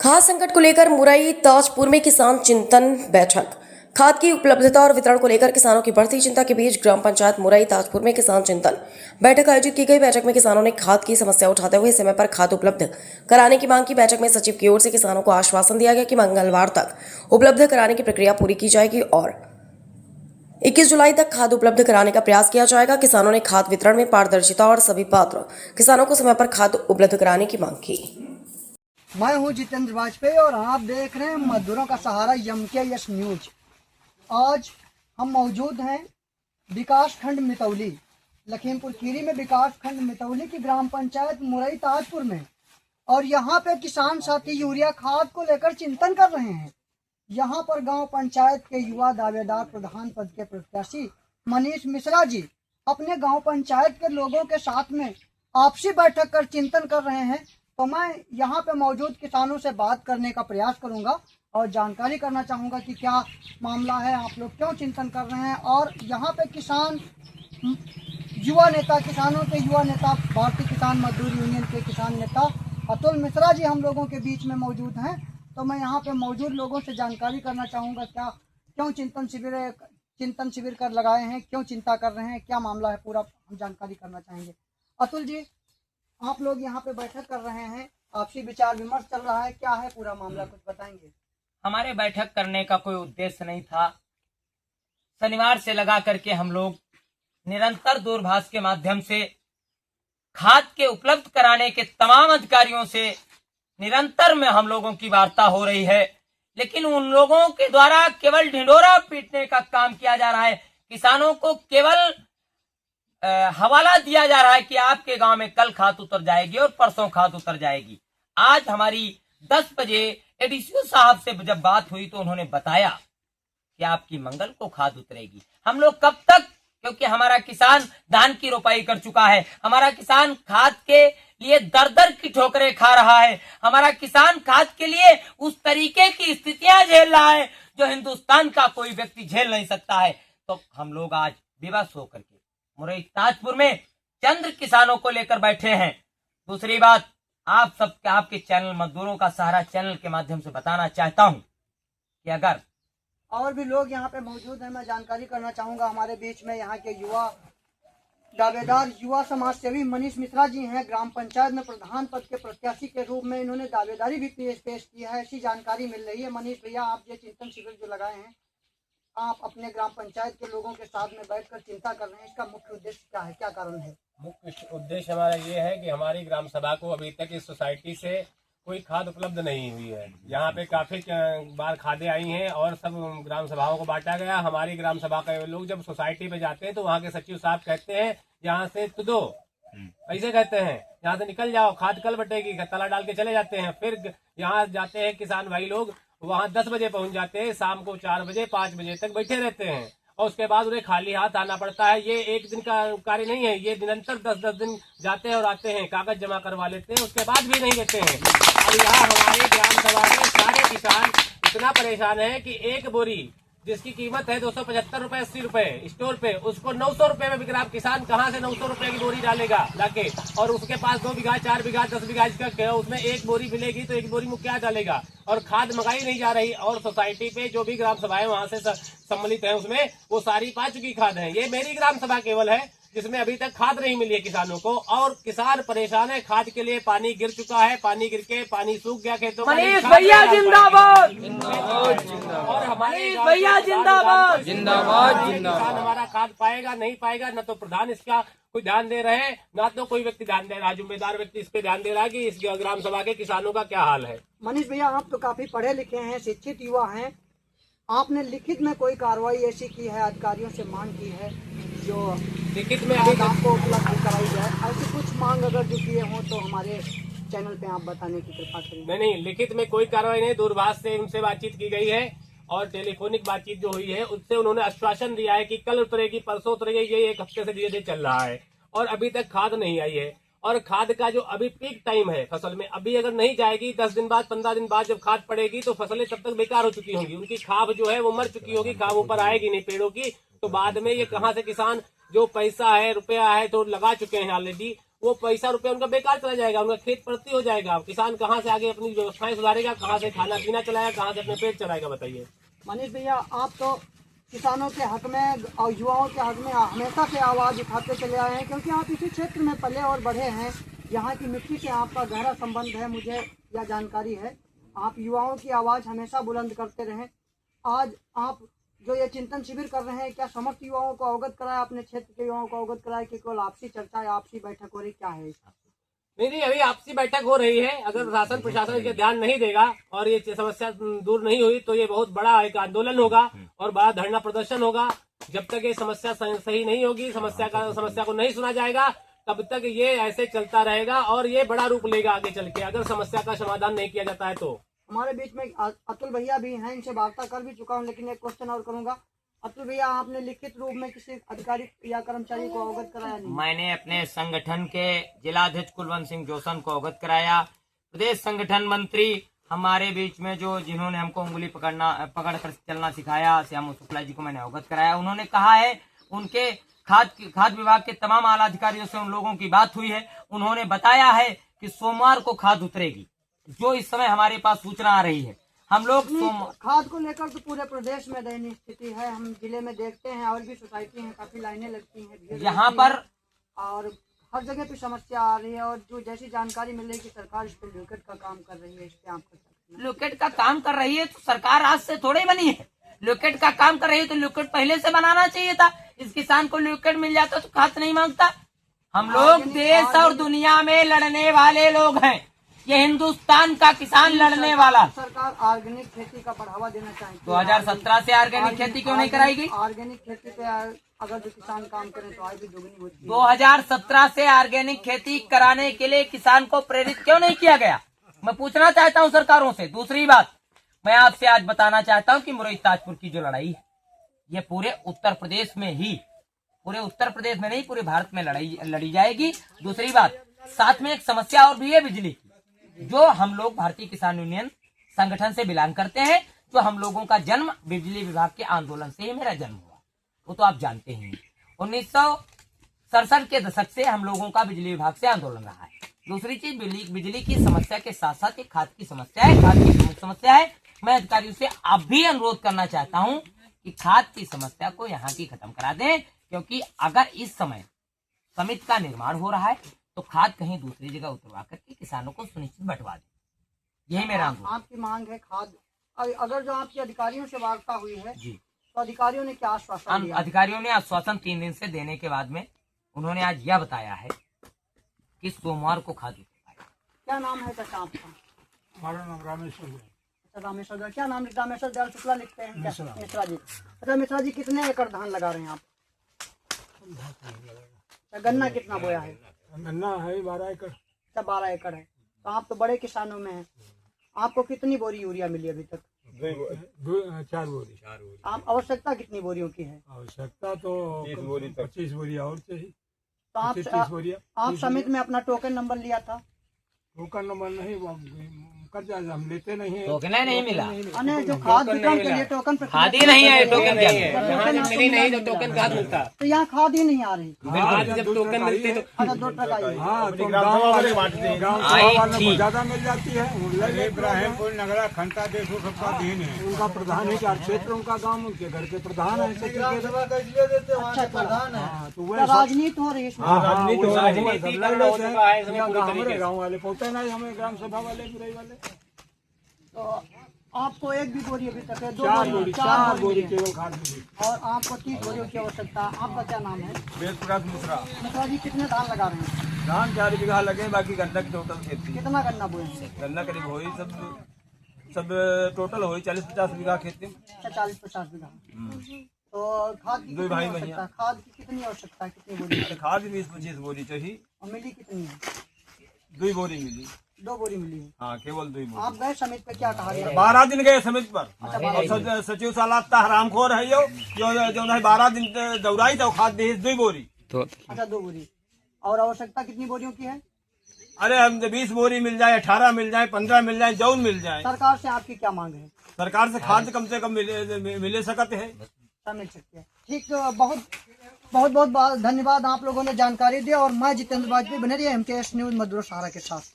खाद संकट को लेकर मुरई ताजपुर में किसान चिंतन बैठक। खाद की उपलब्धता और वितरण को लेकर किसानों की बढ़ती चिंता के बीच ग्राम पंचायत मुरई ताजपुर में किसान चिंतन बैठक आयोजित की गई। बैठक में किसानों ने खाद की समस्या उठाते हुए समय पर खाद उपलब्ध कराने की मांग की। बैठक में सचिव की ओर से किसानों को आश्वासन दिया गया कि मंगलवार तक उपलब्ध कराने की प्रक्रिया पूरी की जाएगी और 21 जुलाई तक खाद उपलब्ध कराने का प्रयास किया जाएगा। किसानों ने खाद वितरण में पारदर्शिता और सभी पात्र किसानों को समय पर खाद उपलब्ध कराने की मांग की। मैं हूं जितेंद्र वाजपेयी और आप देख रहे हैं मजदूरों का सहारा यस न्यूज। आज हम मौजूद हैं विकास खंड मितौली, लखीमपुर खीरी में विकास खंड मितौली की ग्राम पंचायत मुरई ताजपुर में, और यहाँ पे किसान साथी यूरिया खाद को लेकर चिंतन कर रहे हैं। यहाँ पर गांव पंचायत के युवा दावेदार प्रधान पद के प्रत्याशी मनीष मिश्रा जी अपने गांव पंचायत के लोगों के साथ में आपसी बैठक कर चिंतन कर रहे हैं। तो मैं यहाँ पे मौजूद किसानों से बात करने का प्रयास करूंगा और जानकारी करना चाहूँगा कि क्या मामला है, आप लोग क्यों चिंतन कर रहे हैं। और यहाँ पे किसान युवा नेता, किसानों के युवा नेता, भारतीय किसान मजदूर यूनियन के किसान नेता अतुल मिश्रा जी हम लोगों के बीच में मौजूद हैं। तो मैं यहाँ पे मौजूद लोगों से जानकारी करना चाहूँगा क्यों चिंतन शिविर कर लगाए हैं, क्यों चिंता कर रहे हैं, क्या मामला है, पूरा हम जानकारी करना चाहेंगे। अतुल जी, आप लोग यहाँ पे बैठक कर रहे हैं, आपसी विचार विमर्श चल रहा है, क्या है पूरा मामला, कुछ बताएंगे? हमारे बैठक करने का कोई उद्देश्य नहीं था। शनिवार से लगा करके हम लोग निरंतर दूरभाष के माध्यम से खाद के उपलब्ध कराने के तमाम अधिकारियों से निरंतर में हम लोगों की वार्ता हो रही है, लेकिन उन लोगों के द्वारा केवल ढिंढोरा पीटने का काम किया जा रहा है। किसानों को केवल हवाला दिया जा रहा है कि आपके गांव में कल खाद उतर जाएगी और परसों खाद उतर जाएगी। आज हमारी 10 बजे एडीसीओ साहब से जब बात हुई तो उन्होंने बताया कि आपकी मंगल को खाद उतरेगी। हम लोग कब तक, क्योंकि हमारा किसान धान की रोपाई कर चुका है, हमारा किसान खाद के लिए दर दर की ठोकरें खा रहा है, हमारा किसान खाद के लिए उस तरीके की स्थितियां झेल रहा है जो हिंदुस्तान का कोई व्यक्ति झेल नहीं सकता है। तो हम लोग आज विवश होकर के मुरई ताजपुर में चंद्र किसानों को लेकर बैठे हैं। दूसरी बात, आप सबके आपके चैनल मजदूरों का सहारा चैनल के माध्यम से बताना चाहता हूं कि अगर और भी लोग यहाँ पे मौजूद हैं, मैं जानकारी करना चाहूंगा। हमारे बीच में यहाँ के युवा दावेदार, युवा समाज सेवी मनीष मिश्रा जी हैं। ग्राम पंचायत में प्रधान पद के प्रत्याशी के रूप में इन्होंने दावेदारी भी पेश की है, ऐसी जानकारी मिल रही है। मनीष भैया, आप ये चिंतन शिविर जो लगाए हैं, आप अपने ग्राम पंचायत के लोगों के साथ में बैठकर चिंता कर रहे हैं, इसका मुख्य उद्देश्य क्या है, क्या कारण है? मुख्य उद्देश्य हमारा ये है कि हमारी ग्राम सभा को अभी तक इस सोसाइटी से कोई खाद उपलब्ध नहीं हुई है। यहाँ पे काफी बार खादें आई हैं और सब ग्राम सभाओं को बांटा गया। हमारी ग्राम सभा के लोग जब सोसाइटी पे जाते हैं तो वहाँ के सचिव साहब कहते हैं यहाँ से तो दो, ऐसे कहते हैं, यहाँ से निकल जाओ, खाद कल बटेगी, तला डाल के चले जाते हैं। फिर यहाँ जाते हैं किसान भाई लोग, वहाँ 10 बजे पहुँच जाते हैं, शाम को 4 बजे 5 बजे तक बैठे रहते हैं और उसके बाद उन्हें खाली हाथ आना पड़ता है। ये एक दिन का कार्य नहीं है, ये निरंतर 10-10 दिन जाते हैं और आते हैं, कागज जमा करवा लेते हैं, उसके बाद भी नहीं देते हैं। और यहाँ हमारे ग्राम सभा में सारे किसान इतना परेशान है कि एक बोरी जिसकी कीमत है 275 रुपए 80 रुपए स्टोर पे, उसको 900 रुपए में बिक रहा। किसान कहाँ से 900 रुपए की बोरी डालेगा लाके, और उसके पास 2 बीघा 4 बीघा 10 बीघा इसका, उसमें एक बोरी मिलेगी तो एक बोरी में क्या डालेगा। और खाद मंगाई नहीं जा रही, और सोसाइटी पे जो भी ग्राम सभाएं वहां से सम्मिलित है उसमें वो सारी पा चुकी खाद है। ये मेरी ग्राम सभा केवल है जिसमें अभी तक खाद नहीं मिली है किसानों को, और किसान परेशान है। खाद के लिए पानी गिर चुका है, पानी गिर के पानी सूख गया खेतों में। मनीष भैया जिंदाबाद, और हमारे भैया जिंदाबाद, जिंदाबाद। किसान हमारा खाद पाएगा नहीं पाएगा, न तो प्रधान इसका कोई ध्यान दे रहे हैं, ना तो कोई व्यक्ति ध्यान दे रहा है, जिम्मेदार व्यक्ति इस पे ध्यान दे रहा है कि इस ग्राम सभा के किसानों का क्या हाल है। मनीष भैया, आप तो काफी पढ़े लिखे हैं, शिक्षित युवा हैं, आपने लिखित में कोई कार्रवाई ऐसी की है, अधिकारियों से मांग की है जो लिखित में अभी आपको उपलब्ध कराई जाए? ऐसी कुछ मांग अगर जो किए हों तो हमारे चैनल पे आप बताने की कृपा करेंगे। नहीं, लिखित में कोई कार्रवाई नहीं। दूरभाष से उनसे बातचीत की गई है और टेलीफोनिक बातचीत जो हुई है उससे उन्होंने आश्वासन दिया है कि कल उतरेगी, परसों उतरेगी। ये 1 हफ्ते से धीरे चल रहा है और अभी तक खाद नहीं आई है। और खाद का जो अभी पीक टाइम है फसल में, अभी अगर नहीं जाएगी 10 दिन बाद 15 दिन बाद जब खाद पड़ेगी तो फसलें तब तक बेकार हो चुकी होंगी, उनकी खाद जो है वो मर चुकी होगी, खाद ऊपर आएगी नहीं पेड़ों की। तो बाद में ये कहाँ से किसान जो पैसा है, रुपया है तो लगा चुके हैं ऑलरेडी, वो पैसा रुपया उनका बेकार चला जाएगा, उनका खेत प्रति हो जाएगा। किसान कहाँ से आगे अपनी व्यवस्थाएं सुधारेगा, कहाँ से खाना पीना चलाएगा, कहाँ से अपने पेट चलाएगा, बताइए। मनीष भैया, आप तो किसानों के हक में और युवाओं के हक में हमेशा से आवाज़ उठाते चले आए हैं, क्योंकि आप इसी क्षेत्र में पले और बढ़े हैं। यहाँ की मिट्टी से आपका गहरा संबंध है, मुझे यह जानकारी है। आप युवाओं की आवाज़ हमेशा बुलंद करते रहें। आज आप जो ये चिंतन शिविर कर रहे हैं, क्या समस्त युवाओं को अवगत कराया, अपने क्षेत्र के युवाओं को अवगत कराया कि केवल आपसी चर्चा या आपसी बैठक हो रही, क्या है इसका? नहीं, अभी आपसी बैठक हो रही है। अगर शासन प्रशासन इसके ध्यान नहीं देगा और ये समस्या दूर नहीं हुई तो ये बहुत बड़ा एक आंदोलन होगा और बड़ा धरना प्रदर्शन होगा। जब तक ये समस्या सही नहीं होगी, समस्या को नहीं सुना जाएगा, तब तक ये ऐसे चलता रहेगा और ये बड़ा रूप लेगा आगे चल के, अगर समस्या का समाधान नहीं किया जाता है तो। हमारे बीच में अतुल भैया भी हैं, इनसे वार्ता कर भी चुका हूं, लेकिन एक क्वेश्चन और करूंगा। अतुल भैया, आपने लिखित रूप में किसी अधिकारी या कर्मचारी को अवगत कराया नहीं? मैंने अपने संगठन के जिलाध्यक्ष कुलवंत सिंह जोशन को अवगत कराया। प्रदेश संगठन मंत्री हमारे बीच में जो जिन्होंने हमको उंगली पकड़ कर चलना सिखाया, श्याम शुक्ला जी को मैंने अवगत कराया। उन्होंने कहा है, उनके खाद्य विभाग के तमाम आला अधिकारियों से उन लोगों की बात हुई है। उन्होंने बताया है कि सोमवार को खाद उतरेगी, जो इस समय हमारे पास सूचना आ रही है। हम लोग खाद को लेकर तो पूरे प्रदेश में दयनीय स्थिति है। हम जिले में देखते हैं और भी सोसाइटी हैं, काफी लाइनें लगती हैं यहाँ पर, और हर जगह पे समस्या आ रही है। और जो जैसी जानकारी मिल रही है कि सरकार इस पर लुकेट का काम कर रही है, इस पे आप कर सकते हैं? लुकेट का काम कर रही है तो सरकार आज से थोड़ी बनी है। लुकेट का काम कर रही है तो लुकेट पहले से बनाना चाहिए था। इस किसान को लुकेट मिल जाता तो खाद नहीं मांगता। हम लोग देश और दुनिया में लड़ने वाले लोग हैं। ये हिंदुस्तान का किसान लड़ने वाला। सरकार ऑर्गेनिक खेती का बढ़ावा देना चाहिए। 2017 से ऑर्गेनिक खेती क्यों नहीं कराएगी? ऑर्गेनिक खेती पे अगर जो किसान काम करें तो आय भी दोगुनी होती है। 2017 से ऑर्गेनिक खेती कराने के लिए किसान को प्रेरित क्यों नहीं किया गया? मैं पूछना चाहता हूं सरकारों से। दूसरी बात, मैं आपसे आज बताना चाहता हूं कि मुरई ताजपुर की जो लड़ाई है, ये पूरे उत्तर प्रदेश में ही, पूरे उत्तर प्रदेश में नहीं, पूरे भारत में लड़ी जाएगी। दूसरी बात, साथ में एक समस्या और भी है बिजली की, जो हम लोग भारतीय किसान यूनियन संगठन से बिलोंग करते हैं। जो हम लोगों का जन्म बिजली विभाग के आंदोलन से ही मेरा जन्म हुआ, वो तो आप जानते हैं। 1967 के दशक से हम लोगों का बिजली विभाग से आंदोलन रहा है। दूसरी चीज, बिजली की समस्या के साथ साथ एक खाद की समस्या है, खाद की प्रमुख समस्या है। मैं अधिकारियों से अब भी अनुरोध करना चाहता हूं कि खाद की समस्या को यहाँ की खत्म करा दें, क्योंकि अगर इस समय समिति का निर्माण हो रहा है तो खाद कहीं दूसरी जगह उतरवा करके किसानों को सुनिश्चित बंटवा दें। यही मेरा अनुरोध। आपकी मांग है खाद। अगर जो आपकी अधिकारियों से वार्ता हुई है जी, तो अधिकारियों ने क्या आश्वासन दिया? अधिकारियों ने आश्वासन 3 दिन से देने के बाद में उन्होंने आज यह बताया है कि सोमवार को खाद उतरवाएगा। क्या नाम है चाचा आपका? हमारा नाम रामेश्वर है। अच्छा, रामेश्वर। क्या नाम लिखता है? रामेश्वर दयाल शुक्ला लिखते हैं? मिश्रा जी। अच्छा मिश्रा जी, कितने एकड़ धान लगा रहे हैं आप? गन्ना कितना बोया है? गन्ना है 12 एकड़। अच्छा, 12 एकड़ है। तो आप तो बड़े किसानों में हैं। आपको कितनी बोरी यूरिया मिली अभी तक? 4 बोरी। आप आवश्यकता कितनी बोरियों की है? आवश्यकता तो 25 बोरी और चाहिए। तो आप 30 बोरिया। आप समिति में अपना टोकन नंबर लिया था? टोकन नंबर नहीं, वो कर जाए, हम लेते नहीं है। टोकन नहीं मिला। अने जो खाद वितरण के लिए टोकन खाद ही नहीं है, टोकन क्या है? यहाँ जब मिली नहीं तो टोकन खाद मिलता। तो यहाँ खाद ही नहीं आ रही। हाँ, जब टोकन मिलती तो अच्छा, 2 टका आई। हाँ, तो गाँव वाले गाँव वालों को ज्यादा मिल जाती है। इब्राहिमपुर नगरा खंता देखो सबका दिन है। उनका प्रधान है, 4 क्षेत्र उनका गाँव, उनके घर के प्रधान है। अच्छा, प्रधान है। हाँ, तो तो वह राजनीति हो रही है इसमें। हमारे गाँव वाले पहुँचे नहीं, हमें ग्राम सभा वाले, बुराई वाले। तो आपको एक भी बोरी अभी तक है? 4 बोरी, 4 बोरी है। केवल खाद मिली। और आपको 30 बोरियों की आवश्यकता है। आपका क्या नाम है? वेद प्रकाश मिश्रा। मिश्रा जी, कितने धान लगा रहे हैं? धान 4 बीघा लगे, बाकी गन्ना की टोटल खेती। कितना गन्ना बोए हैं? गन्ना करीब हो सब टोटल हो 40-50 बीघा खेती। अच्छा, 40-50 बीघा। तो खाद की दो कितनी भाई आवश्यकता है? खाद की कितनी आवश्यकता है? कितनी बोरी? खाद 20-25 बोरी चाहिए। और मिली कितनी है? 2 बोरी मिली। 2 बोरी मिली है। हाँ, केवल 2 बोरी। आप गए समिति पे, क्या कहा गया? 12 दिन गए समिति पर। अच्छा, और सचिव सालाता हरामखोर है जो 12 दिन दौड़ाई तो खाद दी 2 बोरी। अच्छा, 2 बोरी। और आवश्यकता कितनी बोरियों की है? अरे हम 20 बोरी मिल जाए, 18 मिल जाए, 15 मिल जाए, जौन मिल जाए। सरकार से आपकी क्या मांग है? सरकार से खाद कम से कम मिले सकते है। सब मिल सकती है। ठीक, बहुत बहुत बहुत धन्यवाद, आप लोगों ने जानकारी दी। और मैं जितेंद्र वाजपेयी, बने रहिए MKS न्यूज मधुरा सहारा के साथ।